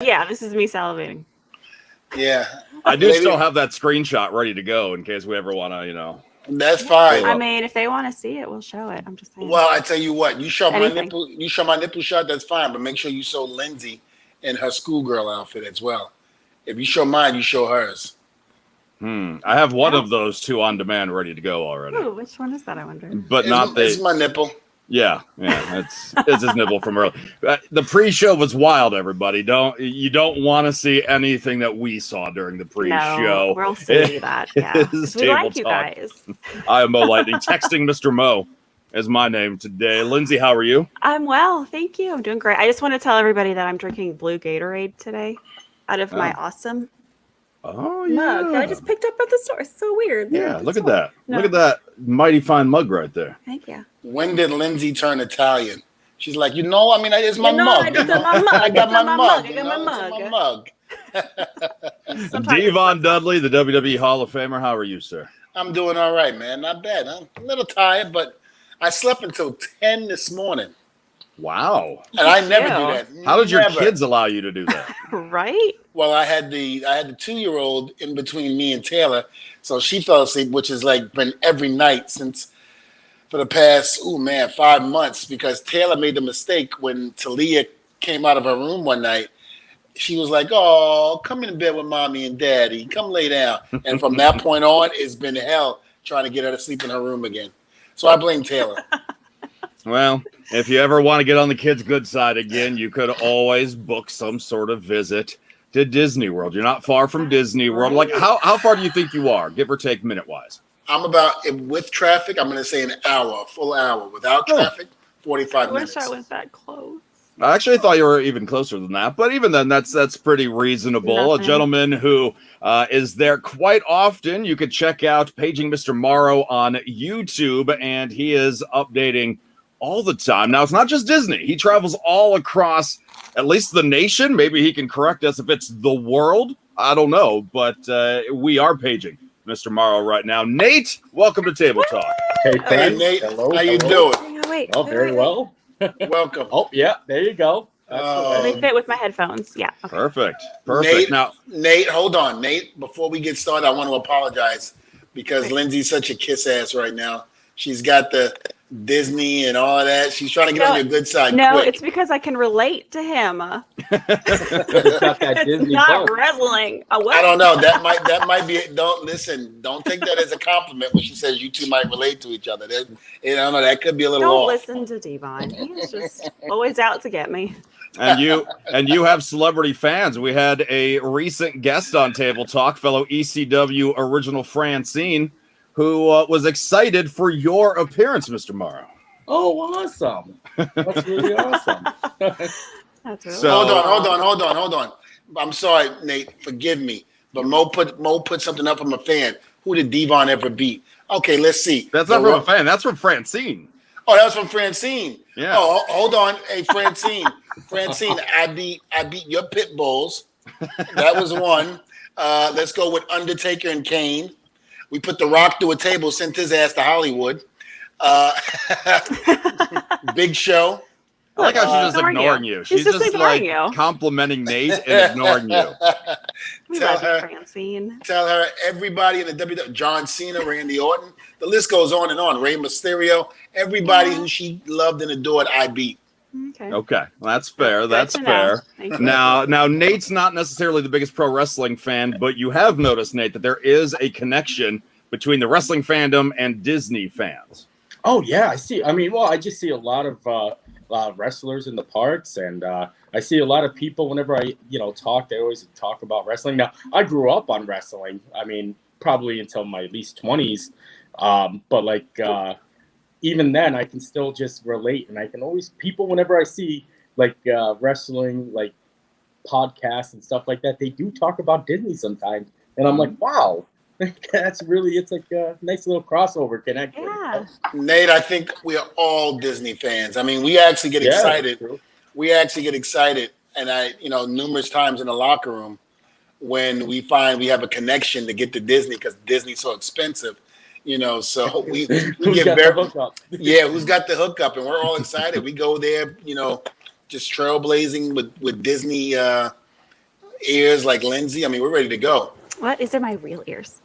Yeah, this is me salivating. Yeah. I do still have that screenshot ready to go in case we ever want to, That's fine. I mean, if they want to see it, we'll show it. I'm just saying. Well, I tell you what, you show Anything. my nipple, you show my nipple shot, that's fine. But make sure you show Lindsay in her schoolgirl outfit as well. If you show mine, you show hers. I have one of those two on demand ready to go already. Ooh, which one is that? I wonder. But It's my nipple. Yeah, it's his nipple from early. The pre-show was wild. Everybody, you don't want to see anything that we saw during the pre-show. No, we'll see that. Yeah, we like you talk. guys. I am Mo Lightning. Texting Mr. Mo is my name today. Lindsay, how are you? I'm well, thank you. I'm doing great. I just want to tell everybody that I'm drinking blue Gatorade today, out of my awesome mug that I just picked up at the store. It's so weird. Yeah, look at that. No. Look at that mighty fine mug right there. Thank you. When did Lindsay turn Italian? She's like, it's my mug. I got my mug. I got my mug. Dvon Dudley, the WWE Hall of Famer. How are you, sir? I'm doing all right, man. Not bad. I'm a little tired, but I slept until 10 this morning. Wow. And I never do that. How did your kids allow you to do that? Right? Well, I had the 2-year-old in between me and Taylor, so she fell asleep, which has been every night for the past 5 months, because Taylor made the mistake when Talia came out of her room one night. She was like, "Oh, come in bed with mommy and daddy. Come lay down." And from that point on, it's been hell trying to get her to sleep in her room again. So I blame Taylor. Well, if you ever want to get on the kids' good side again, you could always book some sort of visit to Disney World. You're not far from Disney World. Like, how far do you think you are, give or take, minute-wise? I'm with traffic, I'm going to say an hour, a full hour. Without traffic, 45 minutes. I wish I was that close. I actually thought you were even closer than that, but even then, that's pretty reasonable. A gentleman who is there quite often. You could check out Paging Mr. Morrow on YouTube, and he is updating all the time. Now, it's not just Disney. He travels all across at least the nation. Maybe he can correct us if it's the world. I don't know, but we are paging Mr. Morrow right now. Nate, welcome to Table Talk. Hey, Nate. Hello. How you doing? Wait. Oh, very well. Welcome. Oh, yeah. There you go. They fit with my headphones. Yeah. Okay. Perfect. Nate, hold on. Nate, before we get started, I want to apologize because Lindsay's such a kiss ass right now. She's got the Disney and all that. She's trying to get on your good side. No, quick. It's because I can relate to him. It's not wrestling. I don't know. That might be. Don't take that as a compliment when she says you two might relate to each other. I don't know. That could be a little Don't off. listen to Dvon. He's just always out to get me. And you have celebrity fans. We had a recent guest on Table Talk, fellow ECW original Francine, who was excited for your appearance, Mr. Morrow. Oh, awesome. That's really awesome. That's really Hold on. I'm sorry, Nate. Forgive me. But Mo put something up from a fan. Who did Dvon ever beat? Okay, let's see. That's not from a fan. That's from Francine. Oh, that was from Francine. Yeah. Oh, hold on. Hey, Francine. I beat your pit bulls. That was one. Let's go with Undertaker and Kane. We put The Rock through a table, sent his ass to Hollywood. Big Show. I like how she's just ignoring you. She's just ignoring you. Complimenting Nate and ignoring you. Tell her everybody in the WWE, John Cena, Randy Orton. The list goes on and on. Rey Mysterio. Everybody who she loved and adored, I beat. Okay. That's fair. That's fair. Now, Nate's not necessarily the biggest pro wrestling fan, but you have noticed, Nate, that there is a connection between the wrestling fandom and Disney fans. Oh, yeah. I see. I mean, I just see a lot of wrestlers in the parks, and I see a lot of people whenever I, talk, they always talk about wrestling. Now, I grew up on wrestling. I mean, probably until my at least 20s. But even then, I can still just relate, and I can always whenever I see wrestling, podcasts and stuff like that, they do talk about Disney sometimes, and I'm like, wow, it's like a nice little crossover connection. Yeah. Nate, I think we are all Disney fans. I mean, we actually get excited. We actually get excited, and numerous times in the locker room when we find we have a connection to get to Disney because Disney's so expensive. So we get very hookup. Yeah, who's got the hookup, and we're all excited. We go there, just trailblazing with Disney ears like Lindsay. I mean, we're ready to go. What? These are my real ears.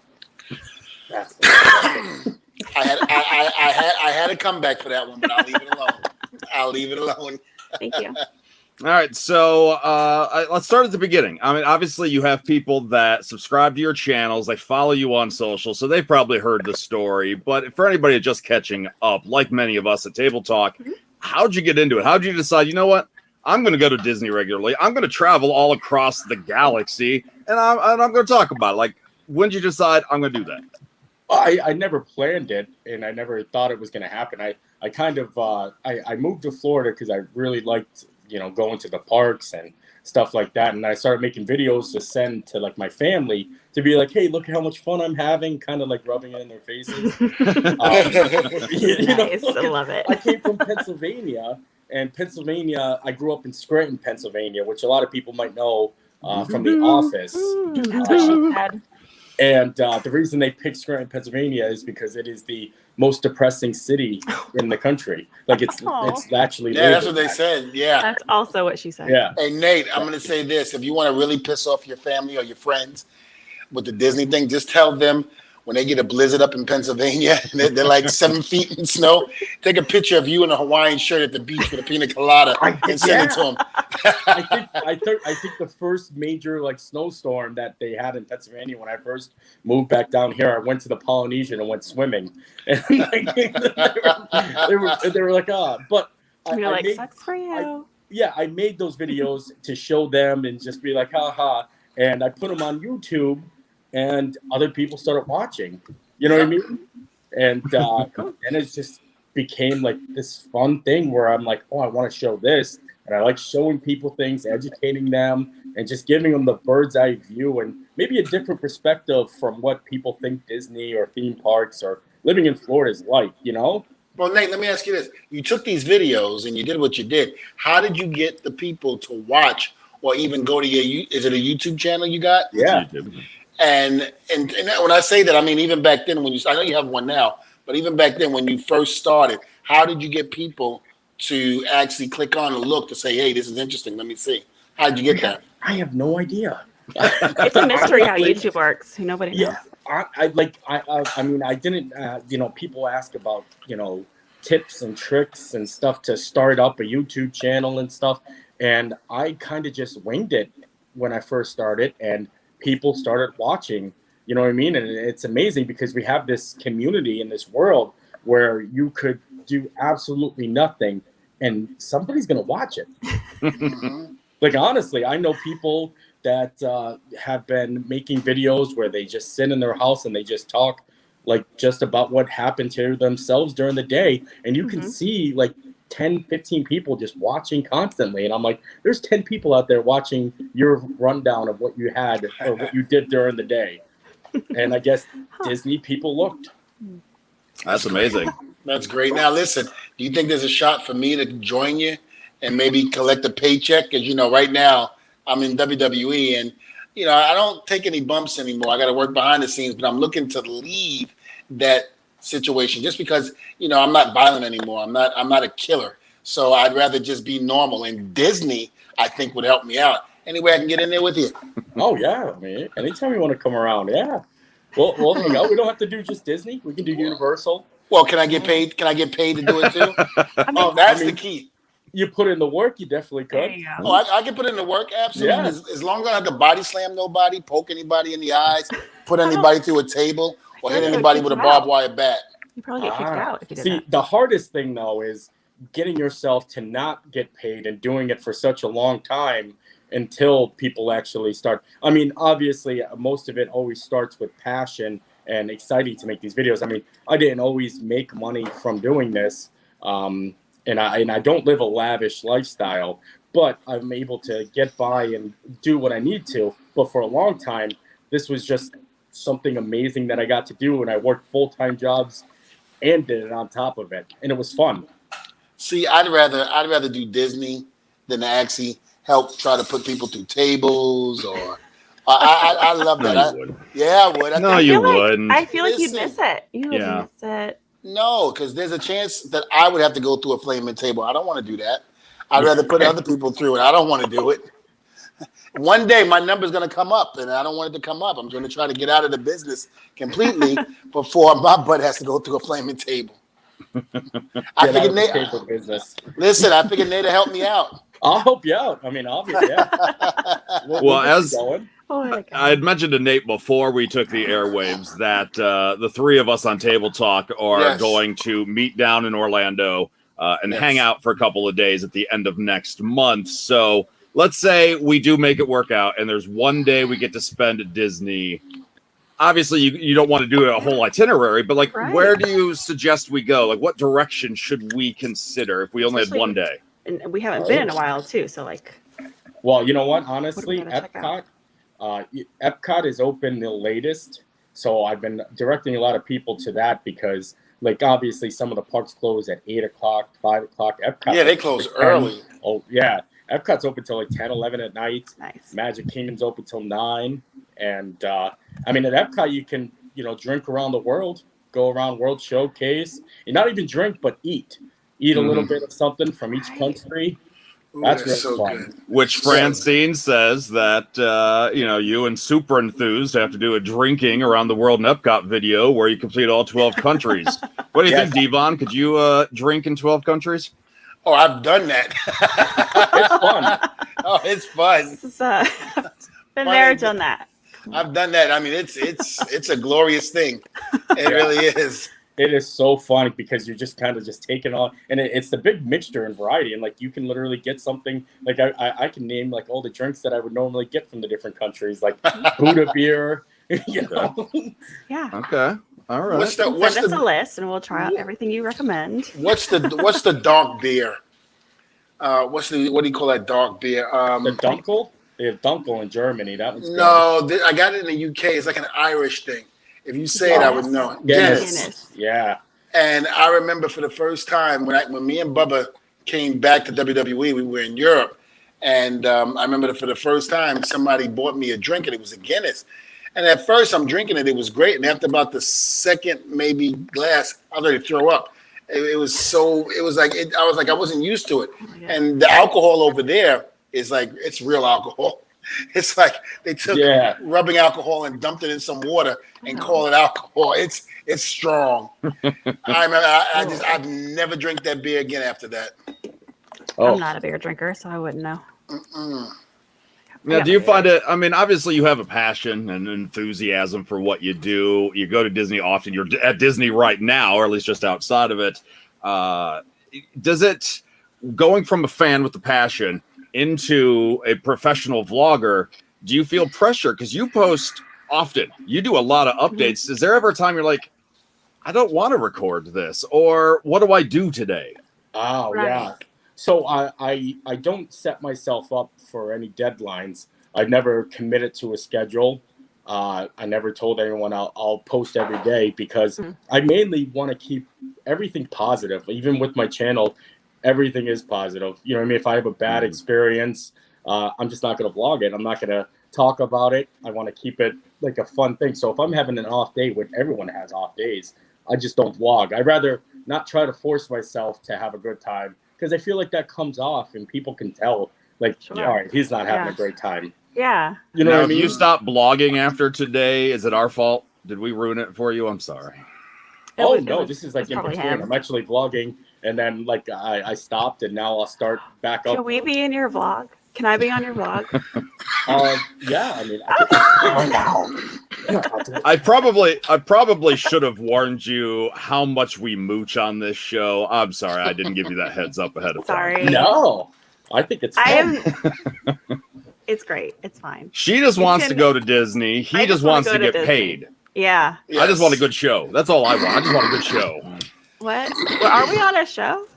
I had a comeback for that one, but I'll leave it alone. Thank you. All right, so let's start at the beginning. I mean, obviously, you have people that subscribe to your channels, they follow you on social, so they've probably heard the story. But for anybody just catching up, like many of us at Table Talk, how'd you get into it? How'd you decide, you know what? I'm going to go to Disney regularly. I'm going to travel all across the galaxy, and I'm going to talk about it. Like, when did you decide I'm going to do that? I never planned it, and I never thought it was going to happen. I kind of I moved to Florida because I really liked going to the parks and stuff like that, and I started making videos to send to like my family to be like, hey, look at how much fun I'm having, kind of like rubbing it in their faces. Nice. I love it. I came from Pennsylvania, and I grew up in Scranton, Pennsylvania, which a lot of people might know from The Office. That's what she said. And the reason they picked Scranton, Pennsylvania is because it is the most depressing city in the country. Like it's actually that's what they said. Yeah, that's also what she said. Yeah. Hey Nate, I'm gonna say this: if you want to really piss off your family or your friends with the Disney thing, just tell them when they get a blizzard up in Pennsylvania, they're like 7 feet in snow. Take a picture of you in a Hawaiian shirt at the beach with a pina colada and send it to them. I think the first major like snowstorm that they had in Pennsylvania when I first moved back down here, I went to the Polynesian and went swimming, and like, they were like, but sucks for you. I made those videos to show them and just be like, haha, and I put them on YouTube. And other people started watching, you know what I mean? And it just became like this fun thing where I'm like, oh, I want to show this. And I like showing people things, educating them, and just giving them the bird's eye view and maybe a different perspective from what people think Disney or theme parks or living in Florida is like, Well, Nate, let me ask you this. You took these videos and you did what you did. How did you get the people to watch or even go to is it a YouTube channel you got? Yeah. And when I say that, I mean, even back then I know you have one now, but even back then when you first started, how did you get people to actually click on and look to say, hey, this is interesting, let me see? How did you get that? I have no idea. It's a mystery how YouTube works. Nobody knows. Yeah, I mean, I didn't, people ask about, tips and tricks and stuff to start up a YouTube channel and stuff. And I kind of just winged it when I first started, and people started watching, you know what I mean? And it's amazing because we have this community in this world where you could do absolutely nothing and somebody's going to watch it. Like, honestly, I know people that have been making videos where they just sit in their house and they just talk like just about what happened to themselves during the day. And you can see like 10, 15 people just watching constantly. And I'm like, there's 10 people out there watching your rundown of what you had or what you did during the day. And I guess Disney people looked. That's amazing. That's great. Now, listen, do you think there's a shot for me to join you and maybe collect a paycheck? Because, right now I'm in WWE and, I don't take any bumps anymore. I got to work behind the scenes, but I'm looking to leave that situation just because I'm not violent anymore. I'm not a killer, so I'd rather just be normal, and Disney I think would help me out. Anyway, I can get in there with you. Oh yeah, man, anytime you want to come around. We'll hang out. We don't have to do just Disney, we can do Universal. Well, can I get paid to do it too? That's the key. You put in the work, you definitely could. I can put in the work, absolutely. Yeah. As long as I don't have to body slam nobody, poke anybody in the eyes, put anybody through a table, or hit anybody with a barbed wire bat. You probably get kicked out if you did that. The hardest thing, though, is getting yourself to not get paid and doing it for such a long time until people actually start. I mean, obviously, most of it always starts with passion and exciting to make these videos. I mean, I didn't always make money from doing this, and I don't live a lavish lifestyle, but I'm able to get by and do what I need to. But for a long time, this was just something amazing that I got to do, and I worked full-time jobs and did it on top of it, and it was fun. See, I'd rather do Disney than actually help try to put people through tables or. I love that. No, you wouldn't. Yeah, I would. You wouldn't. I feel like you'd miss it. You would miss it. No, because there's a chance that I would have to go through a flaming table. I don't want to do that. I'd rather put other people through it. I don't want to do it. one day my number's going to come up, and I don't want it to come up. I'm going to try to get out of the business completely before my butt has to go through a flaming table. I figured Nate. Listen, I figured Nate to help me out. I'll help you out. I mean, obviously. Yeah. Well, as I had mentioned to Nate before we took the airwaves that the three of us on Table Talk are going to meet down in Orlando and hang out for a couple of days at the end of next month. So let's say we do make it work out and there's one day we get to spend at Disney. Obviously, you don't want to do a whole itinerary, but like, where do you suggest we go? Like, what direction should we consider if we only had one day? And we haven't been in a while, too. So, like, well, you know what? Honestly, Epcot is open the latest. So I've been directing a lot of people to that because, like, obviously, some of the parks close at 8 o'clock, 5 o'clock. Epcot. Yeah, they close early. Oh, yeah. Epcot's open till like 10, 11 at night. Nice. Magic Kingdom's open till 9. And, I mean, at Epcot, you can, drink around the world, go around World Showcase, and not even drink, but eat. Eat a little bit of something from each country. That's really so fun. Good. Which Francine says that, you and Super Enthused have to do a drinking around the world in Epcot video where you complete all 12 countries. What do you think, Dvon? Could you drink in 12 countries? Oh, I've done that. It's fun. Oh, it's fun. This is, been there, done that. I've done that. I mean, it's a glorious thing. It really is. It is so funny because you're just kind of just taking on, and it's the big mixture and variety. And like you can literally get something like I can name like all the drinks that I would normally get from the different countries, like Buddha beer. Yeah. Okay. All right. Send us a list, and we'll try out everything you recommend. What's the dark beer? What do you call that dark beer? The Dunkel. They have Dunkel in Germany. That one's good. I got it in the UK. It's like an Irish thing. If you say it, I would know. Guinness. Yeah. And I remember for the first time when me and Bubba came back to WWE, we were in Europe, and I remember for the first time somebody bought me a drink, and it was a Guinness. And at first I'm drinking it, it was great, and after about the second maybe glass, I was ready to throw up. I wasn't used to it, and the alcohol over there is like it's real alcohol. It's like they took rubbing alcohol and dumped it in some water and call it alcohol. It's strong. I remember I've never drank that beer again after that. I'm not a beer drinker, so I wouldn't know. Now, do you find it? I mean, obviously, you have a passion and enthusiasm for what you do. You go to Disney often. You're at Disney right now, or at least just outside of it. Does it, going from a fan with the passion into a professional vlogger, do you feel pressure? Because you post often. You do a lot of updates. Is there ever a time you're like, I don't want to record this, or what do I do today? Oh, yeah. So I don't set myself up for any deadlines. I've never committed to a schedule. I never told anyone I'll post every day because I mainly want to keep everything positive. Even with my channel, everything is positive. You know what I mean? If I have a bad experience, I'm just not going to vlog it. I'm not going to talk about it. I want to keep it like a fun thing. So if I'm having an off day, which everyone has off days, I just don't vlog. I'd rather not try to force myself to have a good time because I feel like that comes off and people can tell, like, all right, he's not having a great time. Yeah. You know what I mean? If you stop blogging after today, is it our fault? Did we ruin it for you? I'm sorry. Oh, no, this is like in between. I'm actually vlogging, and then like I stopped, and now I'll start back up. Can we be in your vlog? Can I be on your vlog? Yeah, I mean, I probably should have warned you how much we mooch on this show. I'm sorry, I didn't give you that heads up ahead of time. Sorry. No, I think it's fun. It's great. It's fine. She just wants to go to Disney. He just wants to get paid. Yeah. Yes. I just want a good show. That's all I want. I just want a good show. What? Well, are we on a show?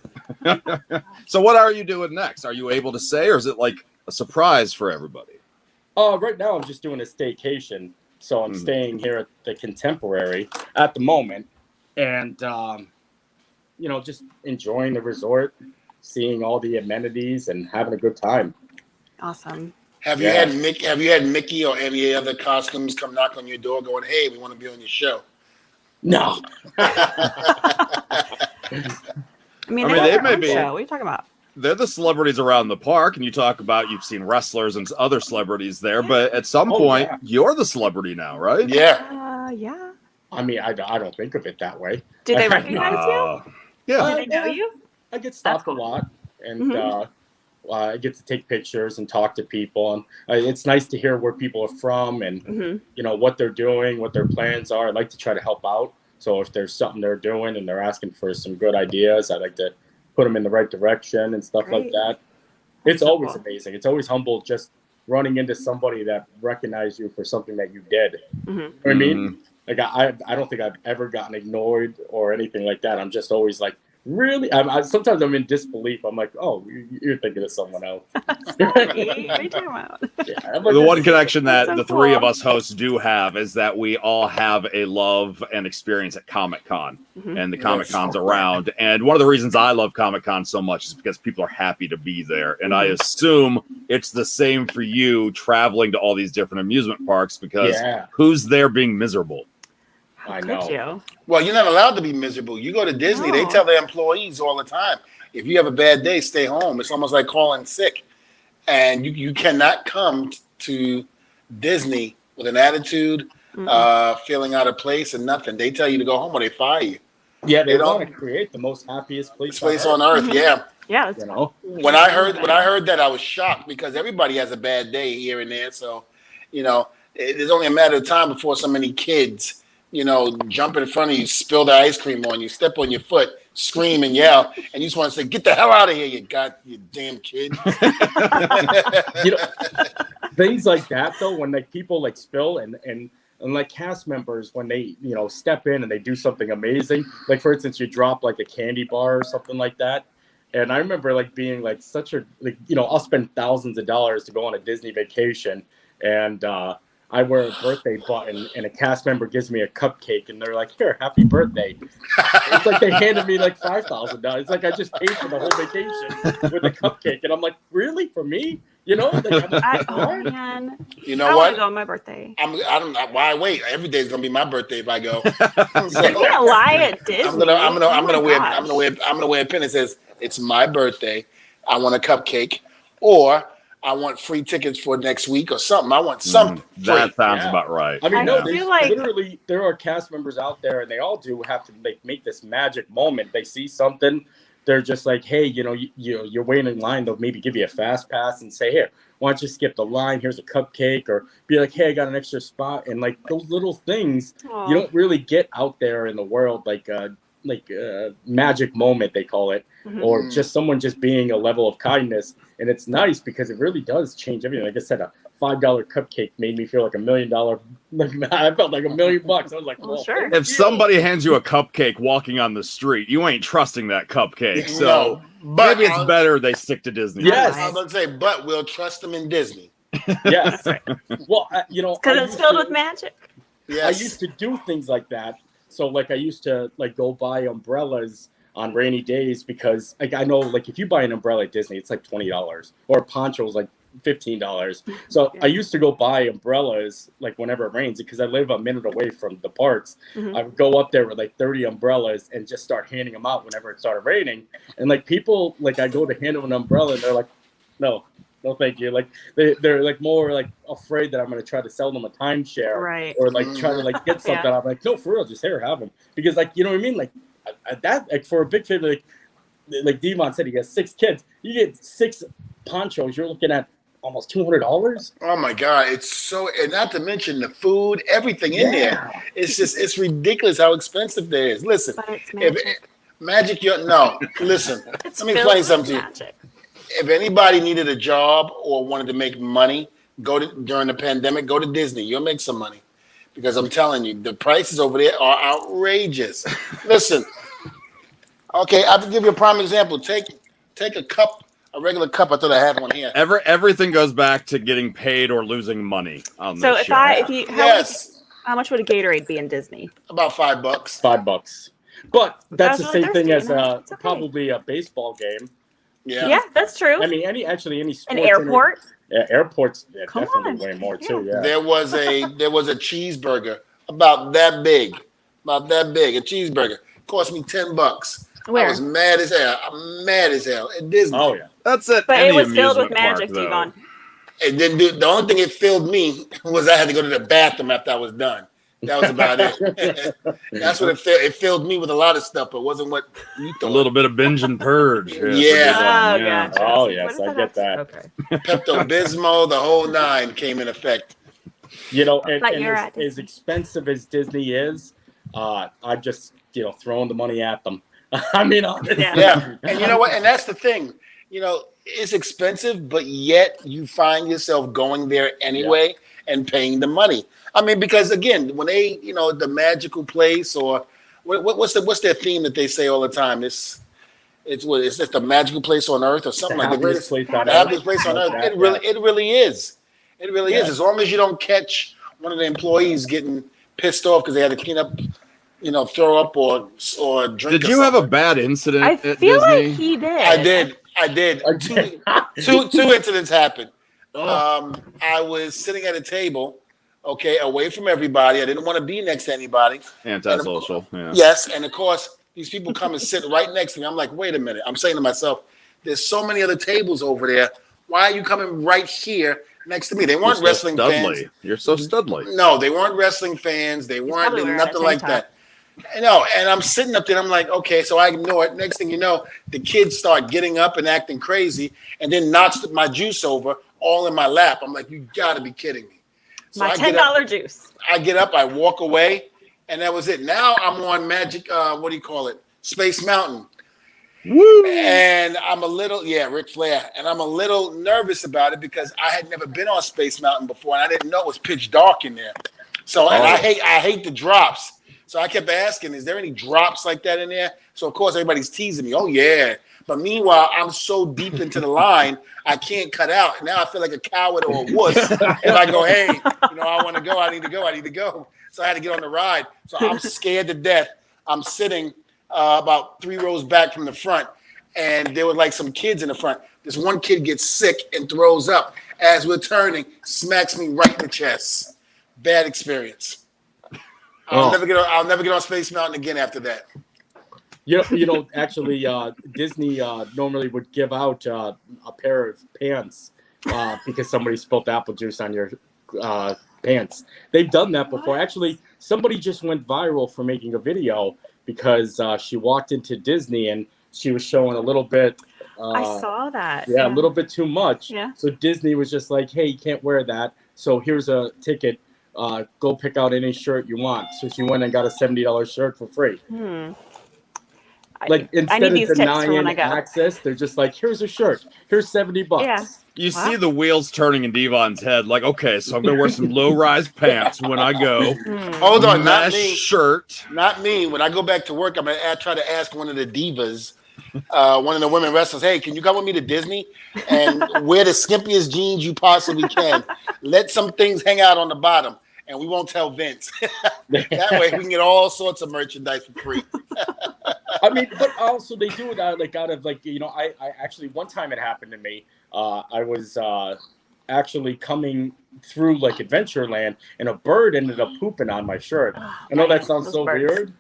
So what are you doing next? Are you able to say, or is it like a surprise for everybody? Right now I'm just doing a staycation. So I'm staying here at the Contemporary at the moment. And, just enjoying the resort, seeing all the amenities and having a good time. Awesome. Have you had Mickey or any other costumes come knock on your door going, hey, we want to be on your show? No. I mean, they may be. Show. What are you talking about? they're the celebrities around the park, and you talk about you've seen wrestlers and other celebrities there, but at some point, you're the celebrity now, right? Yeah. Yeah. I mean, I don't think of it that way. Do they recognize you? Yeah. Do they know you? I get stopped a lot, and I get to take pictures and talk to people, and it's nice to hear where people are from and you know what they're doing, what their plans are. I like to try to help out. So if there's something they're doing and they're asking for some good ideas, I like to put them in the right direction and stuff like that. It's always amazing. It's always humble just running into somebody that recognized you for something that you did. You know what I mean? Like I don't think I've ever gotten ignored or anything like that. I'm just always like, really? Sometimes I'm in disbelief. I'm like, oh, you're thinking of someone else. What are you talking about? The one connection that the three of us hosts do have is that we all have a love and experience at Comic-Con and the Comic-Cons around. And one of the reasons I love Comic-Con so much is because people are happy to be there. And I assume it's the same for you traveling to all these different amusement parks because who's there being miserable? I know. Well, you're not allowed to be miserable. You go to Disney, they tell their employees all the time, if you have a bad day, stay home. It's almost like calling sick. And you cannot come to Disney with an attitude, feeling out of place and nothing. They tell you to go home or they fire you. Yeah, they want to create the most happiest place on earth. Yeah. Yeah. You know? When I heard that, I was shocked because everybody has a bad day here and there. So, you know, there's only a matter of time before so many kids, you know, jump in front of you, spill the ice cream on you, step on your foot, scream and yell, and you just want to say, "Get the hell out of here, you damn kid." You know, things like that though, when like people like spill and like cast members when they, you know, step in and they do something amazing, like for instance, you drop like a candy bar or something like that. And I remember like being like such a, like, you know, I'll spend thousands of dollars to go on a Disney vacation, and I wear a birthday button and a cast member gives me a cupcake and they're like, "Here, happy birthday." It's like they handed me like $5,000. It's like I just paid for the whole vacation with a cupcake. And I'm like, really? For me? You know? Like, Man. You know I what? want to go on my birthday. I don't know why wait. Every day's gonna be my birthday if I go. So, You're gonna lie at Disney. I'm gonna wear a pin that says it's my birthday. I want a cupcake, or I want free tickets for next week or something. I want something. That sounds about right. I mean, literally there are cast members out there, and they all do have to like make this magic moment. They see something, they're just like, "Hey, you know, you're waiting in line. They'll maybe give you a fast pass and say, "Here, why don't you skip the line? Here's a cupcake," or be like, "Hey, I got an extra spot." And like those little things, you don't really get out there in the world, like magic moment they call it, or just someone just being a level of kindness. And it's nice because it really does change everything. Like I said, a $5 cupcake made me feel like $1 million. I felt like $1 million. I was like, well, sure. If somebody hands you a cupcake walking on the street, you ain't trusting that cupcake. So maybe it's better they stick to Disney. Yes. I was going to say, but we'll trust them in Disney. Yes. Well, you know, because it's filled with magic. Yes. I used to do things like that. So like I used to like go buy umbrellas on rainy days because like I know like if you buy an umbrella at Disney, it's like $20 or ponchos like $15. So I used to go buy umbrellas like whenever it rains because I live a minute away from the parks. I would go up there with like 30 umbrellas and just start handing them out whenever it started raining. And like people, like I go to hand them an umbrella and they're like, no, thank you. Like they're like more like afraid that I'm going to try to sell them a timeshare or like try to like get something. I'm like, no, for real, just here, have them. Because like, you know what I mean? Like that, like for a big family, like Dvon said, he has 6 kids. You get 6 ponchos, you're looking at almost $200. Oh my God. It's so, and not to mention the food, everything in there. It's just, it's ridiculous how expensive there is. Listen, magic, listen, let me explain something to you. If anybody needed a job or wanted to make money, during the pandemic, go to Disney. You'll make some money. Because I'm telling you, the prices over there are outrageous. Listen, okay, I have to give you a prime example. Take a cup, a regular cup. I thought I had one here. Everything goes back to getting paid or losing money on this show. How much would a Gatorade be in Disney? About $5. $5. But that's the same thing as probably a baseball game. Yeah, that's true. I mean, any sports. An airport. Airports definitely way more too. Yeah. There was a cheeseburger about that big, a cheeseburger cost me $10. Where? I was mad as hell. I'm mad as hell at Disney. Oh yeah, That's it. But it was filled with magic, Dvon. And then the only thing it filled me was I had to go to the bathroom after I was done. That was about it. That's what it filled. It filled me with a lot of stuff, but it wasn't what you thought. A little bit of binge and purge. Yeah. Gotcha. Oh yes, I get that. Okay. Pepto-Bismol, the whole 9 came in effect. You know, But and you're at as expensive as Disney is, I'm just throwing the money at them. I mean, Yeah, and you know what? And that's the thing. It's expensive, but yet you find yourself going there anyway and paying the money. I mean, because again, when they, the magical place, or what's their theme that they say all the time? It's just the magical place on earth or something like that. The happiest place on earth. It really is. It really is. As long as you don't catch one of the employees getting pissed off because they had to clean up, throw up or drink. Did you have a bad incident? I at feel Disney? like he did. I did. Two incidents happened. I was sitting at a table, away from everybody. I didn't want to be next to anybody. Antisocial. Yeah. Yes, and of course, these people come and sit right next to me. I'm like, wait a minute. I'm saying to myself, there's so many other tables over there. Why are you coming right here next to me? They weren't wrestling fans. You're so studly. No, they weren't wrestling fans. They weren't nothing like that. And I'm sitting up there. I'm like, okay, so I ignore it. Next thing you know, the kids start getting up and acting crazy, and then knocks my juice over all in my lap. I'm like, you got to be kidding me. So my $10 juice. I get up, I walk away, and that was it. Now I'm on Magic. What do you call it? Space Mountain. Woo! And I'm a little, Ric Flair, and I'm a little nervous about it because I had never been on Space Mountain before, and I didn't know it was pitch dark in there. So, and I hate the drops. So I kept asking, is there any drops like that in there? So, of course, everybody's teasing me. Oh, yeah. But meanwhile, I'm so deep into the line, I can't cut out. Now I feel like a coward or a wuss if I go, hey, I want to go. I need to go. So I had to get on the ride. So I'm scared to death. I'm sitting about 3 rows back from the front, and there were like some kids in the front. This one kid gets sick and throws up. As we're turning, smacks me right in the chest. Bad experience. I'll never get on Space Mountain again after that. Actually, Disney normally would give out a pair of pants because somebody spilled apple juice on your pants. They've done that before. Actually, somebody just went viral for making a video because she walked into Disney and she was showing a little bit. I saw that. Yeah, a little bit too much. Yeah. So Disney was just like, hey, you can't wear that. So here's a ticket. Go pick out any shirt you want. So she went and got a $70 shirt for free. Like instead of denying access, they're just like, here's a shirt. Here's $70. Yeah. You see the wheels turning in Devon's head. Like, okay, so I'm gonna wear some low-rise pants when I go. Hold on, not me. Shirt. Not me. When I go back to work, I'm gonna try to ask one of the divas, one of the women wrestlers, hey, can you come with me to Disney and wear the skimpiest jeans you possibly can? Let some things hang out on the bottom, and we won't tell Vince. That way we can get all sorts of merchandise for free. I mean, but also they do it out of I actually, one time it happened to me. I was actually coming through like Adventureland, and a bird ended up pooping on my shirt. I know that sounds so weird.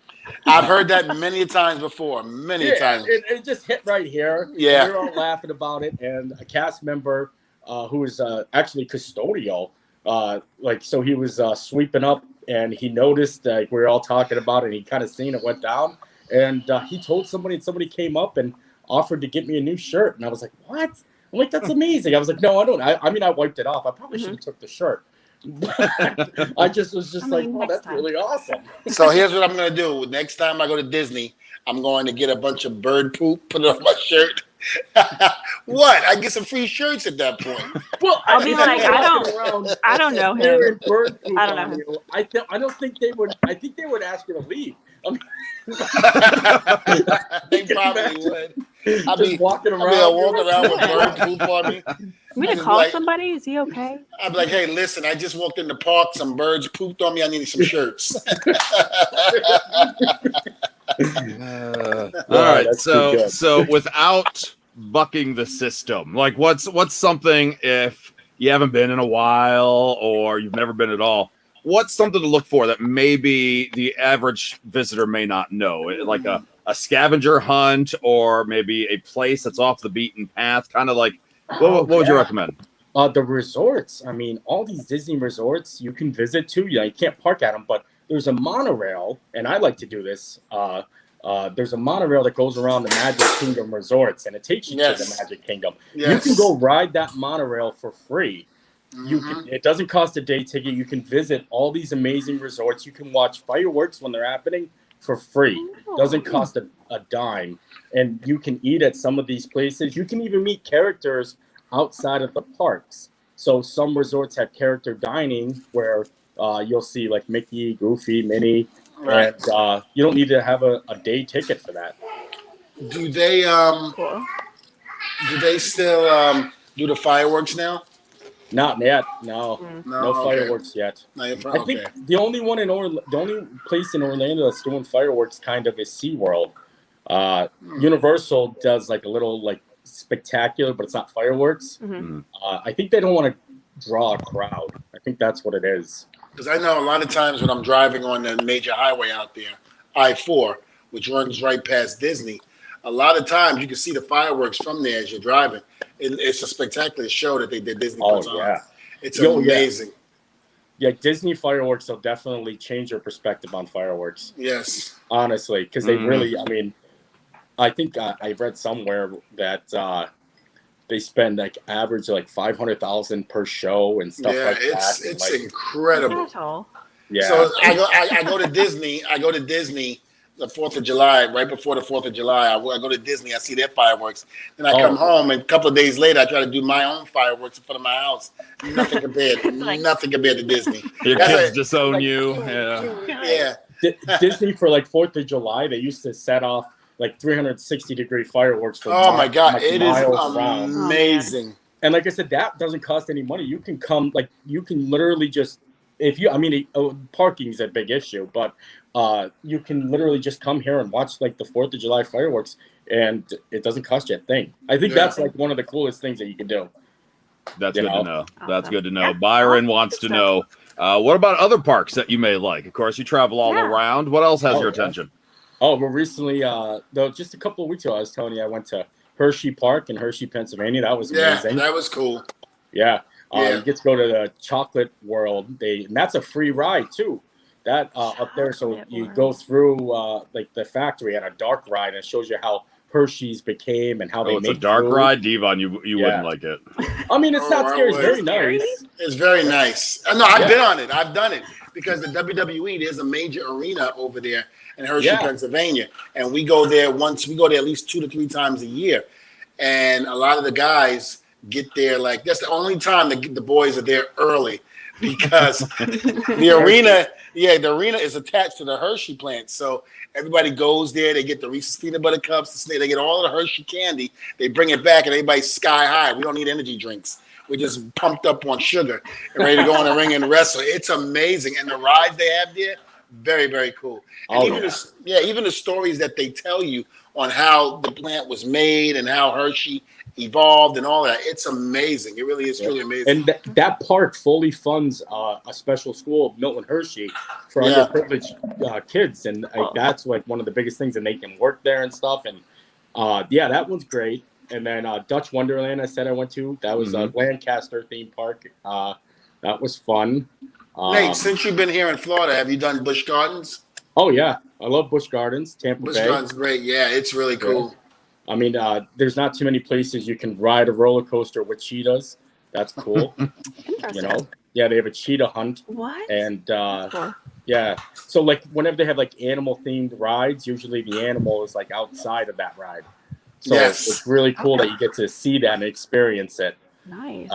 I've heard that many times before. Many times. It just hit right here. Yeah. We were all laughing about it, and a cast member who was actually custodial, so he was sweeping up, and he noticed we were all talking about it, and he kind of seen it went down, and he told somebody, and somebody came up and offered to get me a new shirt, and I was like, what? I'm like, that's amazing. I was like, no, I don't. I mean, I wiped it off. I probably should have took the shirt. I just was like, oh, that's really awesome. So here's what I'm going to do. Next time I go to Disney, I'm going to get a bunch of bird poop, put it on my shirt. What? I get some free shirts at that point. Well, I'll be like, I don't know him. Bird poop I don't know him. I don't think they would. I think they would ask you to leave. They probably would. I'll be walking around. Walking around with bird poop on me. I'm going to call somebody. Is he okay? I'm like, hey, listen, I just walked in the park. Some birds pooped on me. I needed some shirts. All right. So without bucking the system, like what's something, if you haven't been in a while or you've never been at all, what's something to look for that maybe the average visitor may not know? Like a a scavenger hunt or maybe a place that's off the beaten path? Kind of like, what would you recommend? The resorts. I mean, all these Disney resorts you can visit too. Yeah, you can't park at them, but there's a monorail, and I like to do this. There's a monorail that goes around the Magic Kingdom resorts, and it takes you to the Magic Kingdom. Yes. You can go ride that monorail for free. You can. It doesn't cost a day ticket. You can visit all these amazing resorts. You can watch fireworks when they're happening for free. Doesn't cost a dime, and you can eat at some of these places. You can even meet characters outside of the parks. So some resorts have character dining where you'll see like Mickey, Goofy, Minnie, and you don't need to have a day ticket for that. Do they still do the fireworks now? Not yet. No fireworks yet. I think the only place in Orlando that's doing fireworks kind of is SeaWorld. Universal does like a little like spectacular, but it's not fireworks. I think they don't want to draw a crowd. I think that's what it is. Because I know a lot of times when I'm driving on the major highway out there, I-4, which runs right past Disney, a lot of times you can see the fireworks from there as you're driving. It's a spectacular show that Disney puts on. It's amazing. Yeah, Disney fireworks will definitely change your perspective on fireworks. Yes. Honestly, because they really, I mean, I think I read somewhere that they spend like average like $500,000 per show and stuff like that. It's like, incredible. Yeah. So I go to Disney. I go to Disney the 4th of July, right before the 4th of July. I go to Disney. I see their fireworks. Then I come home, and a couple of days later, I try to do my own fireworks in front of my house. Nothing compared. Nothing compared to Disney. Your kids disown you. Yeah. Disney for like 4th of July, they used to set off like 360-degree fireworks. My God, like it is amazing. And like I said, that doesn't cost any money. You can come, like you can literally just, parking is a big issue, but you can literally just come here and watch like the 4th of July fireworks, and it doesn't cost you a thing. I think that's like one of the coolest things that you can do. That's good to know. That's good to know. Byron wants to know, what about other parks that you may like? Of course, you travel all around. What else has your attention? Oh, well, recently, just a couple of weeks ago, I was telling you I went to Hershey Park in Hershey, Pennsylvania. That was amazing. That was cool. Yeah. You get to go to the Chocolate World. And that's a free ride, too. That up there, so you go through like the factory on a dark ride, and it shows you how Hershey's became and how they make it's a dark food. ride, Dvon. You wouldn't like it. I mean, it's not scary. It's very nice. It's very nice. No, I've been on it. I've done it because the WWE, there's a major arena over there in Hershey, Pennsylvania, and we go there at least 2 to 3 times a year, and a lot of the guys get there like that's the only time the boys are there early because the arena is attached to the Hershey plant, so everybody goes there. They get the Reese's peanut butter cups. They get all of the Hershey candy. They bring it back, and everybody's sky high. We don't need energy drinks. We're just pumped up on sugar and ready to go in the ring and wrestle. It's amazing, and the rides they have there, very, very cool. And even the stories that they tell you on how the plant was made and how Hershey evolved and all that. It's amazing. It really is truly amazing. And that park fully funds a special school, Milton Hershey, for underprivileged kids. And that's like one of the biggest things, and they can work there and stuff. And that one's great. And then Dutch Wonderland, I said I went to. That was a Lancaster theme park. That was fun. Nate, since you've been here in Florida, have you done Busch Gardens? Oh, yeah. I love Busch Gardens, Tampa Bay. Busch Gardens great. Yeah, it's really cool. I mean, there's not too many places you can ride a roller coaster with cheetahs. That's cool. They have a cheetah hunt. What? And so like whenever they have like animal themed rides, usually the animal is like outside of that ride. So it's really cool that you get to see that and experience it. Nice.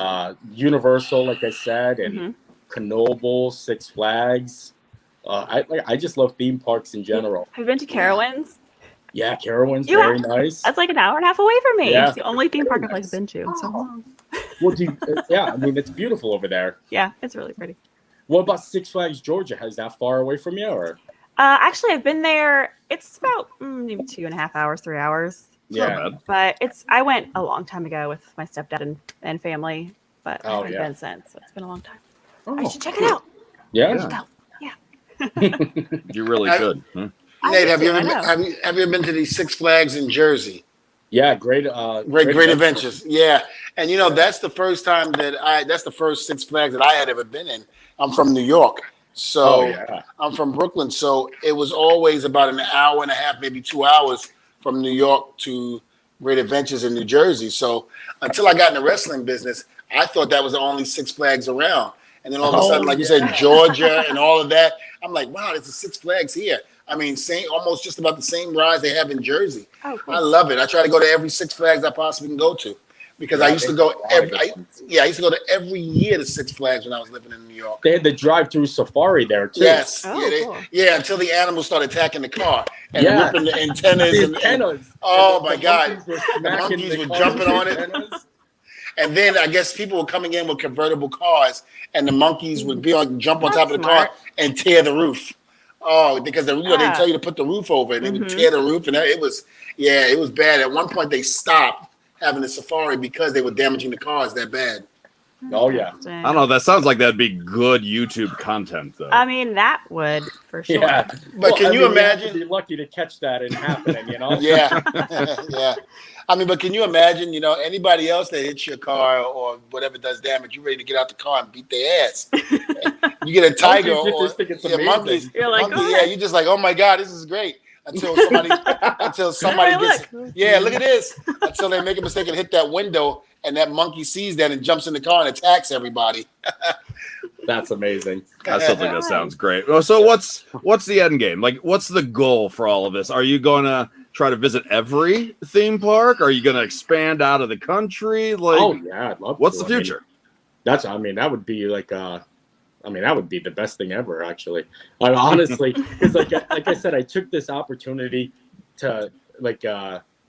Universal, like I said, and Knoebel, Six Flags. I just love theme parks in general. Have you been to Carowinds? Yeah, Carowinds, very nice. That's like an hour and a half away from me. Yeah. It's the only theme park I've been to in so long. Well, I mean, it's beautiful over there. Yeah, it's really pretty. What about Six Flags Georgia? Is that far away from you, or? Actually, I've been there. It's about maybe 2.5 hours, 3 hours. Yeah, but I went a long time ago with my stepdad and family, but I haven't been since. So it's been a long time. I should check it out. Yeah. Yeah. You really should. Huh? Nate, have you ever been to these Six Flags in Jersey? Yeah, great adventures. Yeah, and that's the first time that's the first Six Flags that I had ever been in. I'm from New York, so I'm from Brooklyn, so it was always about an hour and a half, maybe 2 hours from New York to Great Adventures in New Jersey. So until I got in the wrestling business, I thought that was the only Six Flags around. And then all of a sudden, like you said, Georgia and all of that, I'm like, wow, there's a Six Flags here. I mean, almost just about the same rides they have in Jersey. Oh, cool. I love it. I try to go to every Six Flags I possibly can go to because I used to go I used to go to every year to Six Flags when I was living in New York. They had the drive-through safari there too. Yes, cool. Until the animals started attacking the car and ripping the antennas. Oh my God, the monkeys were jumping on it. And then I guess people were coming in with convertible cars, and the monkeys would jump on top of the car and tear the roof. Oh, because they tell you to put the roof over, and they would tear the roof, and it was bad. At one point, they stopped having the safari because they were damaging the cars that bad. Oh yeah, I don't know. That sounds like that'd be good YouTube content, though. I mean, that would for sure. Yeah, but can you imagine? You have to be lucky to catch that and happening, Yeah, yeah. I mean, but can you imagine? Anybody else that hits your car or whatever does damage, you're ready to get out the car and beat their ass. You get a tiger or monkeys. You're like, you're just like, oh my God, this is great. Until somebody gets, look at this. Until they make a mistake and hit that window, and that monkey sees that and jumps in the car and attacks everybody. That's amazing. That's something that sounds great. So what's the end game? Like, what's the goal for all of this? Are you going to try to visit every theme park? Are you going to expand out of the country? Like, oh yeah, I'd love to. What's the future? That would be like that would be the best thing ever, actually. Honestly, because like I said, I took this opportunity to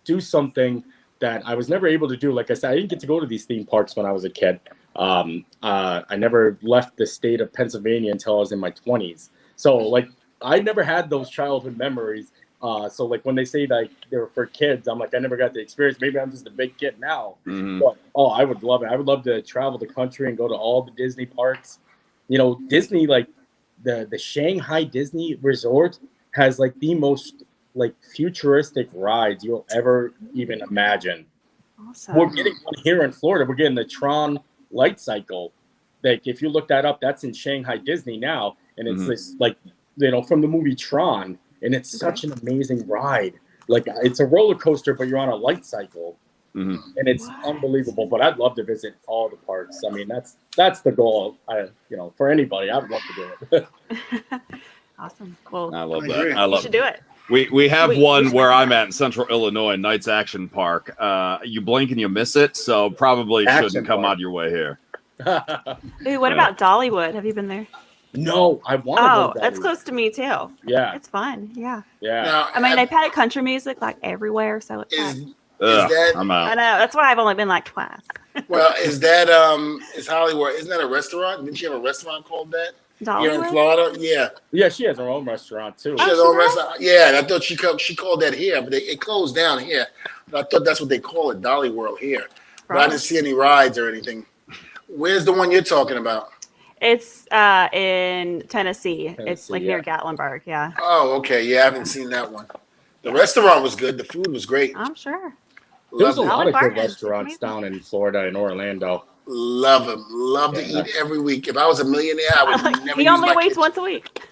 do something that I was never able to do. Like I said, I didn't get to go to these theme parks when I was a kid. I never left the state of Pennsylvania until I was in my 20s. So I never had those childhood memories. So when they say that they were for kids, I'm like, I never got the experience. Maybe I'm just a big kid now. Mm-hmm. But I would love it. I would love to travel the country and go to all the Disney parks. Disney, the Shanghai Disney Resort has the most futuristic rides you'll ever even imagine. Awesome. We're getting one here in Florida. We're getting the Tron Light Cycle. If you looked that up, that's in Shanghai Disney now, and it's this from the movie Tron, and it's such an amazing ride. It's a roller coaster, but you're on a light cycle. Mm-hmm. And it's unbelievable, but I'd love to visit all the parks. I mean, that's the goal. For anybody, I'd love to do it. Awesome. Well, I love that. I love. You should do it. We have one where I'm at in Central Illinois, Knights Action Park. You blink and you miss it, so probably shouldn't come out your way here. Hey, what about Dollywood? Have you been there? No, I want to go. That's close to me too. Yeah, it's fun. Yeah. Now, I mean, they play country music everywhere, so it's fun. I'm out. I know. That's why I've only been twice. Well, is Hollywood? Isn't that a restaurant? Didn't she have a restaurant called that? Dollywood? Here in Florida? Yeah. Yeah, she has her own restaurant too. She has her own restaurant. Yeah, and I thought she called that here, but it closed down here. But I thought that's what they call it, Dolly World here. But I didn't see any rides or anything. Where's the one you're talking about? It's in Tennessee. It's near Gatlinburg. Yeah. Oh, okay. Yeah, I haven't seen that one. The restaurant was good. The food was great. I'm sure. There's a lot of good restaurants down in Florida and Orlando. Love them. Love to eat every week. If I was a millionaire, I would never. He only waits once a week.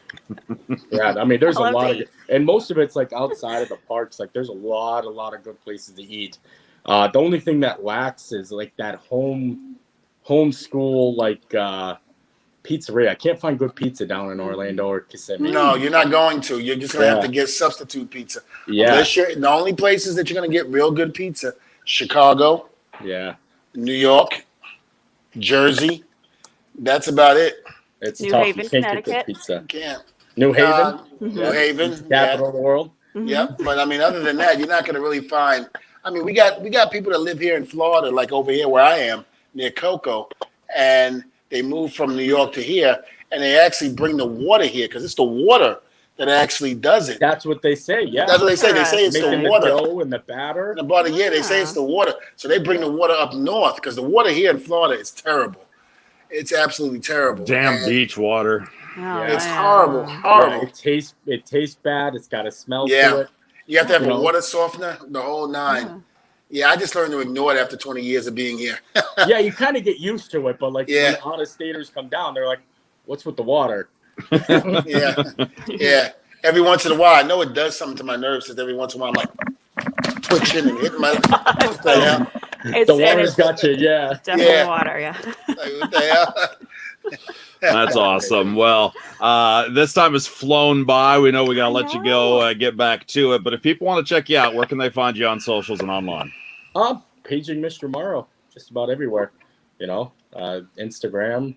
Yeah, I mean, there's a lot of, and most of it's outside of the parks. There's a lot of good places to eat. The only thing that lacks is that homeschool pizzeria. I can't find good pizza down in Orlando or Kissimmee. No, you're not going to. You're just going to have to get substitute pizza. Yeah. The only places that you're going to get real good pizza, Chicago. Yeah. New York. Jersey. That's about it. It's New tough. Haven, You can't get Connecticut. good pizza. Can't. New Haven. New Haven. Capital of the world. Mm-hmm. Yep. But I mean, other than that, you're not going to really find. I mean, we got people that live here in Florida, over here where I am, near Cocoa, and they moved from New York to here, and they actually bring the water here because it's the water that actually does it. That's what they say. Yeah, that's what they say. They say it's making the water. The dough and the batter. And about they say it's the water. So they bring the water up north because the water here in Florida is terrible. It's absolutely terrible. Damn beach water. It's horrible. Yeah, it tastes bad. It's got a smell to it. You have to have a water softener, the whole nine. Yeah, I just learned to ignore it after 20 years of being here. Yeah, you kind of get used to it, but like when out-of-staters come down, they're like, "What's with the water?" Yeah. Every once in a while, I know it does something to my nerves. Because every once in a while, I'm like twitching and hitting my. What the hell? The water's got you. Yeah, definitely water. Yeah. Like, what the hell? That's awesome. Well, this time has flown by. We know we got to let you go, get back to it. But if people want to check you out, where can they find you on socials and online? Paging Mr. Morrow, just about everywhere. Instagram,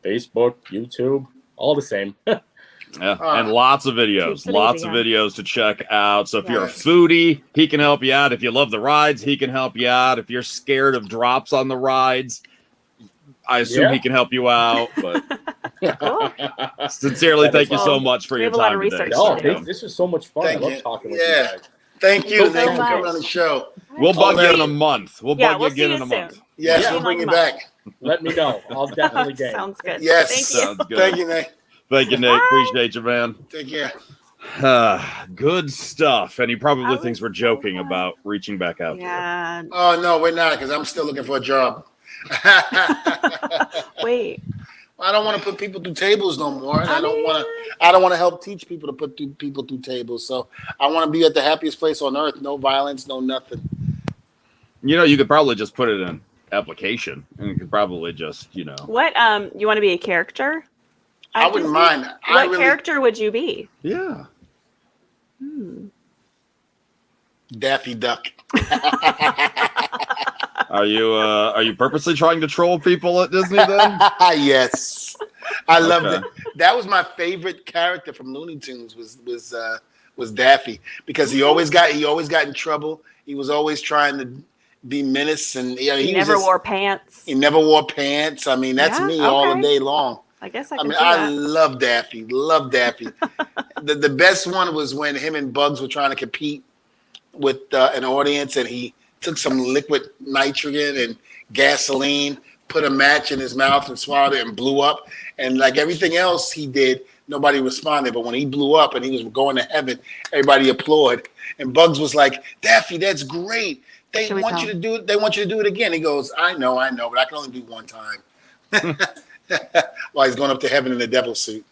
Facebook, YouTube, all the same. And lots of videos, of videos to check out. So if you're a foodie, he can help you out. If you love the rides, he can help you out. If you're scared of drops on the rides, I assume he can help you out. But sincerely, thank you so much for your time today. This was so much fun. I love talking with you guys. Thank you. Thank you for coming on the show. We'll bug you in a month. We'll bug you again in a month. Yes, we'll bring you back. Let me know. I'll definitely get. Sounds good. Yes. Thank you. Sounds good. Thank you, Nate. Thank you, Nate. Appreciate you, man. Take care. Good stuff. And he probably thinks we're joking about reaching back out. Yeah. Oh, no, we're not, because I'm still looking for a job. Wait. I don't want to put people through tables no more. And I don't want to help teach people to put people through tables. So I want to be at the happiest place on earth. No violence, no nothing. You could probably just put it in application, and you could probably just, What you want to be a character? I wouldn't mind. What character would you be? Yeah. Daffy Duck. Are you purposely trying to troll people at Disney then? Yes. I loved it. That was my favorite character from Looney Tunes was Daffy, because he always got in trouble. He was always trying to be menace, and he never wore pants. He never wore pants. I mean, that's me all the day long. I guess I love Daffy. Love Daffy. The best one was when him and Bugs were trying to compete with an audience, and he took some liquid nitrogen and gasoline, put a match in his mouth and swallowed it and blew up. And like everything else he did, nobody responded. But when he blew up and he was going to heaven, everybody applauded. And Bugs was like, "Daffy, that's great. They want you to do it again." He goes, I know, but I can only do one time. While he's going up to heaven in the devil suit.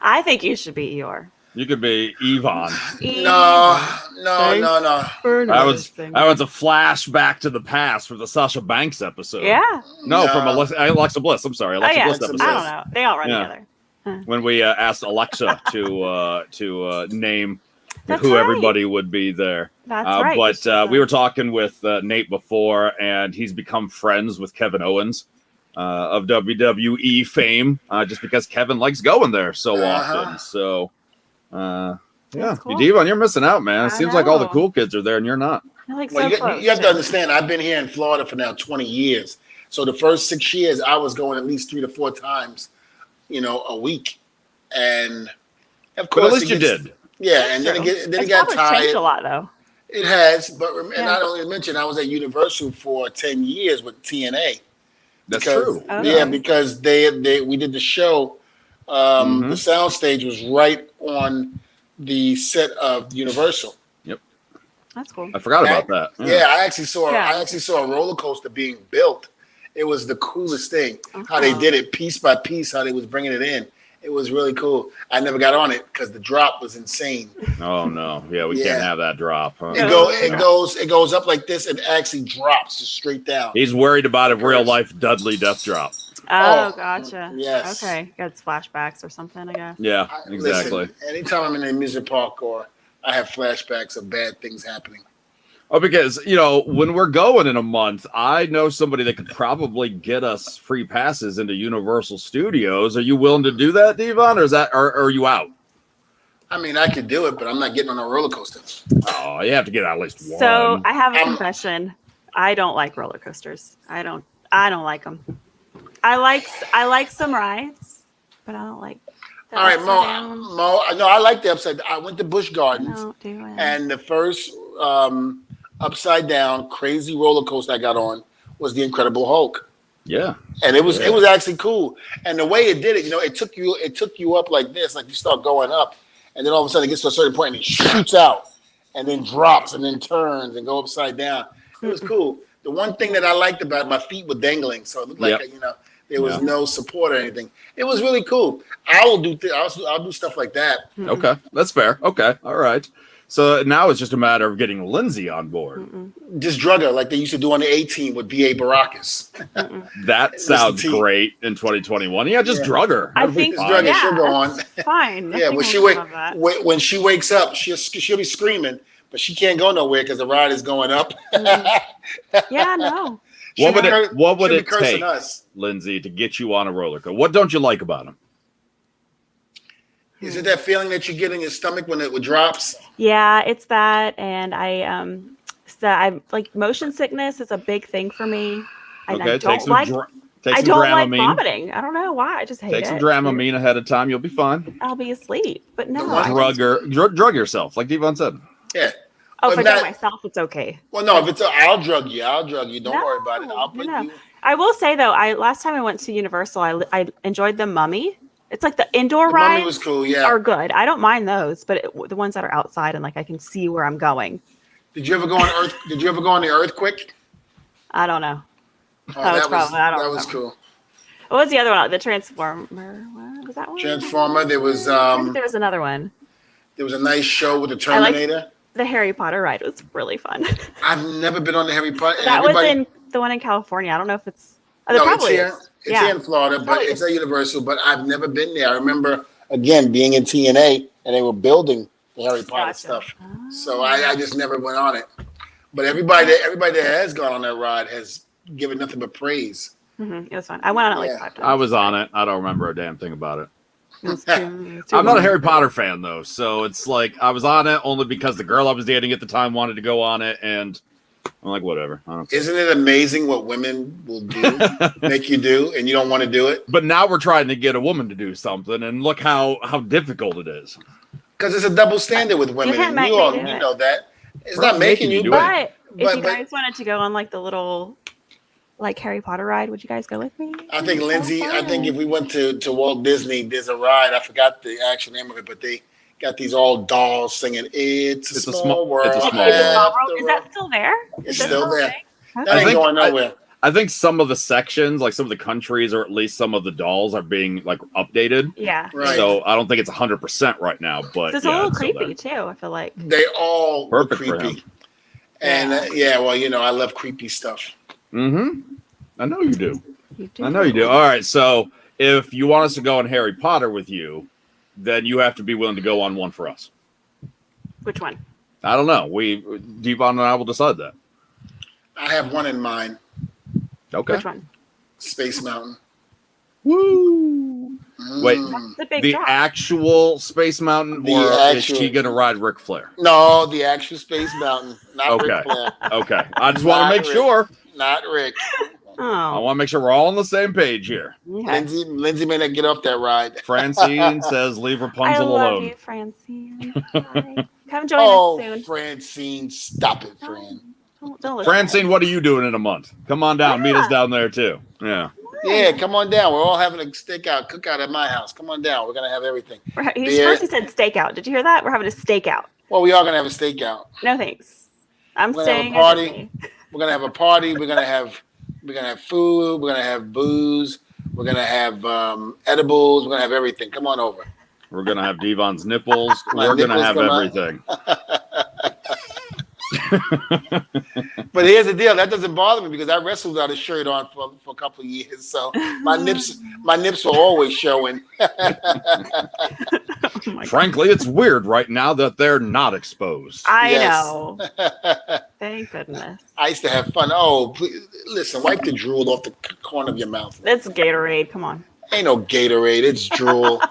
I think you should be Eeyore. You could be Dvon. No. That was a flashback to the past from the Sasha Banks episode. Yeah. No, from Alexa Bliss. I'm sorry, Alexa Bliss episode. I don't know. They all run together. When we asked Alexa to name who everybody would be there. That's right. But we were talking with Nate before, and he's become friends with Kevin Owens of WWE fame, just because Kevin likes going there so often. So, cool. Dvon, you're missing out, man. It seems like all the cool kids are there, and you're not. You have to understand, I've been here in Florida for now 20 years. So the first 6 years, I was going at least 3 to 4 times, a week. And of course, but at least you did. Yeah, and then it got tired. Changed a lot, though. It has, but and not only mention, I was at Universal for 10 years with TNA. That's true. Yeah, because we did the show. The sound stage was right on the set of Universal. Yep, that's cool. I forgot about that. Yeah, I actually saw a roller coaster being built. It was the coolest thing. How they did it piece by piece. How they was bringing it in. It was really cool. I never got on it because the drop was insane. Oh no! Yeah, we can't have that drop. Huh? It goes up like this and actually drops just straight down. He's worried about a real life Dudley death drop. Oh, gotcha. Yes. Okay, it's flashbacks or something, I guess. Yeah, exactly. Listen, anytime I'm in an amusement park or I have flashbacks of bad things happening. Oh, because, when we're going in a month, I know somebody that could probably get us free passes into Universal Studios. Are you willing to do that, Dvon, or are you out? I mean, I could do it, but I'm not getting on a roller coaster. Oh, you have to get at least one. So I have a confession. I don't like roller coasters. I don't like them. I like some rides, but I don't like. All right, Mo. No, I like the upside. I went to Busch Gardens, and the first upside down crazy roller coaster I got on was the Incredible Hulk. Yeah. And it was actually cool. And the way it did it, it took you up like this, like you start going up, and then all of a sudden it gets to a certain point and it shoots out and then drops and then turns and go upside down. It was cool. The one thing that I liked about it, my feet were dangling, so it looked like there was no support or anything. It was really cool. I'll do stuff like that. Okay, that's fair. Okay, all right. So now it's just a matter of getting Lindsay on board. Just drug her like they used to do on the A-Team with B.A. Baracus. That sounds great in 2021. Yeah, just drug her. I think just drug her. She'll go on. Fine. Yeah, when she wakes up, she'll be screaming, but she can't go nowhere because the ride is going up. Yeah, no. What would it take, Lindsay, to get you on a roller coaster? What don't you like about them? Is it that feeling that you get in your stomach when it drops? Yeah, it's that, and I like motion sickness is a big thing for me. And Okay, I don't take some Dramamine. like vomiting. I don't know why. I just hate it. Take some Dramamine ahead of time. You'll be fine. I'll be asleep, but no. Drug yourself, like Dvon said. Yeah. Oh, if I drug myself, it's okay. Well, no, I'll drug you. Don't worry about it. I'll put you. I will say though, last time I went to Universal, I enjoyed the Mummy. It's like the indoor rides. Mummy was cool, yeah. Are good. I don't mind those, but the ones that are outside and like I can see where I'm going. Did you ever go on Did you ever go on the Earthquake? I don't know. Oh, that was cool. What was the other one? The Transformer. What was that one? Transformer. There was there was another one. There was a nice show with the Terminator. The Harry Potter ride was really fun. I've never been on the Harry Potter. That was in the one in California. I don't know if it's. It's here. It's here in Florida, but it's at Universal. But I've never been there. I remember again being in TNA, and they were building the Harry Potter stuff. So I just never went on it. But everybody that has gone on that ride has given nothing but praise. It was fun. I went on it like 5 times. I was on it. I don't remember a damn thing about it. I'm not a Harry Potter fan though, so it's like I was on it only because the girl I was dating at the time wanted to go on it, and I'm like, whatever. Isn't it amazing what women will do, make you do, and you don't want to do it? But now we're trying to get a woman to do something, and look how difficult it is. Because it's a double standard with women. You know that. It's not making you do it. But if you guys wanted to go on like the little Harry Potter ride, would you guys go with me? I think Lindsay, if we went to Walt Disney, there's a ride. I forgot the actual name of it, but they got these all dolls singing It's a Small World. It's a Small World. Is that still there? It's still there. Okay. That ain't going nowhere. I think some of the sections, like some of the countries, or at least some of the dolls, are being like updated. Yeah. Right. So I don't think it's 100% right now, but it's a little creepy too. I feel like they all were perfect creepy. And I love creepy stuff. I know you do. I know you do. All right. So if you want us to go on Harry Potter with you, then you have to be willing to go on one for us. Which one? I don't know. Dvon and I will decide that. I have one in mind. Okay. Which one? Space Mountain. Woo! Wait, the actual Space Mountain, or is she gonna ride Ric Flair? No, the actual Space Mountain, not Ric Flair. Okay, I just want to make sure. Not Rick. I want to make sure we're all on the same page here. Okay. Lindsay may not get off that ride. Francine says, "Leave Rapunzel alone." I love you, Francine. Come join us soon. Francine, stop it, friend. Don't Francine, what are you doing in a month? Come on down, meet us down there too. Yeah, come on down. We're all having a cookout at my house. Come on down. We're gonna have everything. First he said steakout. Did you hear that? We're having a stakeout. Well, we are gonna have a stakeout. No thanks. I'm staying. Have a party. We're gonna have a party. We're gonna have food. We're gonna have booze. We're gonna have edibles. We're gonna have everything. Come on over. We're gonna have Devon's nipples. We're gonna have everything. But here's the deal. That doesn't bother me because I wrestled without a shirt on for a couple of years. So my nips are always showing. Frankly, it's weird right now that they're not exposed. I know. Thank goodness. I used to have fun. Oh, please, listen, wipe the drool off the corner of your mouth. It's Gatorade. Come on. Ain't no Gatorade. It's drool.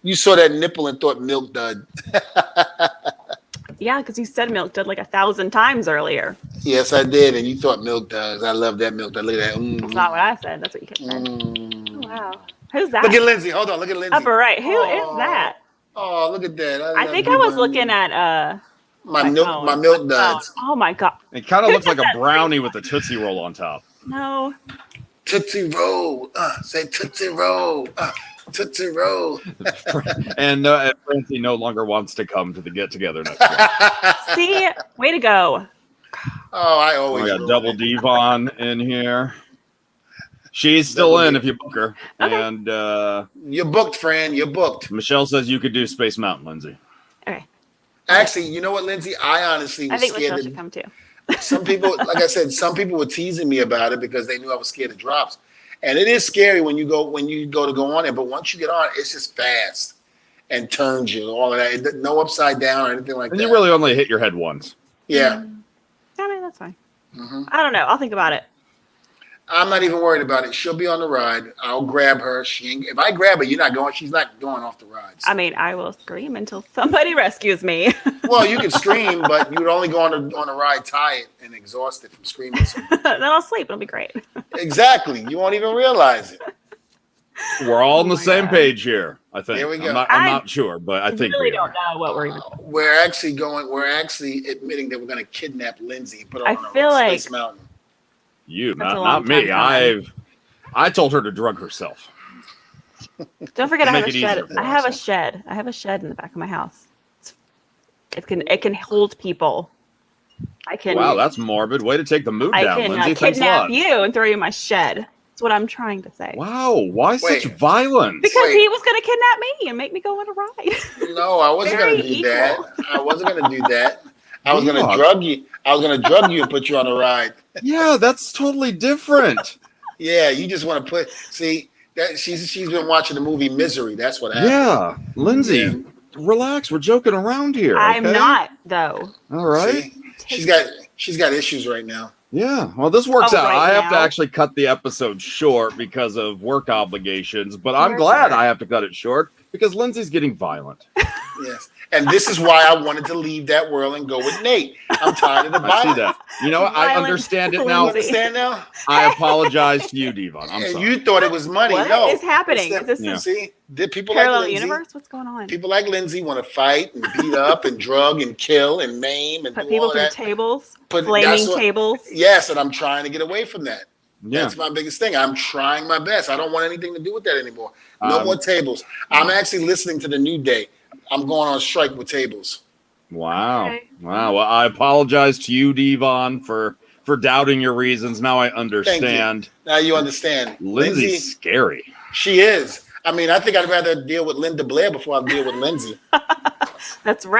You saw that nipple and thought Milk Dud. Yeah, because you said Milk Dud like 1,000 times earlier. Yes, I did. And you thought Milk Duds. I love that Milk Dud. Look at that. That's not what I said. That's what you kept saying. Oh, wow. Who's that? Look at Lindsay. Hold on. Look at Lindsay. Upper right. Who is that? Oh, look at that. I think I was looking at my Milk Duds. Oh my God. It kind of looks like a brownie with a Tootsie Roll on top. No. Tootsie Roll. Say Tootsie Roll. Tootsie Roll. And Francie no longer wants to come to the get together next week. See, way to go. Oh, I always We got double Dvon in here. She's still in if you book her. Okay. And you're booked, Fran. You're booked. Michelle says you could do Space Mountain, Lindsay. Okay. Actually, you know what, Lindsay? I honestly was I think scared. Michelle should come too. Some people, like I said, some people were teasing me about it because they knew I was scared of drops. And it is scary when you go to go on it, but once you get on, it's just fast and turns you, all of that. No upside down or anything like And that. you really only hit your head once. Yeah. I mean, that's fine. Mm-hmm. I don't know. I'll think about it. I'm not even worried about it. She'll be on the ride. I'll grab her. If I grab her, you're not going. She's not going off the rides. I mean, I will scream until somebody rescues me. Well, you can scream, but you'd only go on a ride tired and exhausted from screaming. Then I'll sleep. It'll be great. Exactly. You won't even realize it. We're all on the my same God. page here, I think. There we go. I'm not sure, but I think really we don't are. know what we're even. We're actually admitting that we're going to kidnap Lindsay and put her I on feel Space like- Mountain. You, That's a not long me. time coming. I told her to drug herself. Don't forget, I have Make a it shed. easier for I have a us. shed. I have a shed in the back of my house. It can hold people. I can. Wow, that's morbid. Way to take the mood I down, can Lindsay. Thanks a kidnap lot. you and throw you in my shed. That's what I'm trying to say. Wow, why such Wait. violence? Because Wait. he was going to kidnap me and make me go on a ride. No, I wasn't going to Very do that. equal. I wasn't going to do that. I was going to Yeah. drug you. I was going to drug you and put you on a ride. Yeah, that's totally different. Yeah, you just want to put. See, that she's been watching the movie Misery. That's what happened. Yeah, Lindsay, Yeah. relax. We're joking around here. I'm okay? not, though. All right. See? She's got issues right now. Yeah. Well, this works Oh, out. right I have to now? actually cut the episode short because of work obligations, but I'm You're glad sure. I have to cut it short because Lindsay's getting violent. Yes, and this is why I wanted to leave that world and go with Nate. I'm tired of the I see violence. that. You know what? I Violent understand it You now. Lindsay. understand now? I apologize to you, Devon. I'm And sorry. you thought it was money. What No, is happening? It's Is this Yeah. See, did people parallel like Lindsay? universe? What's going on? People like Lindsay want to fight and beat up and drug and kill and maim and Put do people all through that. tables, But flaming that's what- tables. Yes, and I'm trying to get away from that. Yeah. That's my biggest thing. I'm trying my best. I don't want anything to do with that anymore. No Um, more tables. I'm actually listening to the New Day. I'm going on strike with tables. Wow. Okay. Wow. Well, I apologize to you, Devon, for doubting your reasons. Now I understand. Now you understand. Lindsay's Lindsay, scary. she is. I mean, I think I'd rather deal with Linda Blair before I deal with Lindsay. That's right.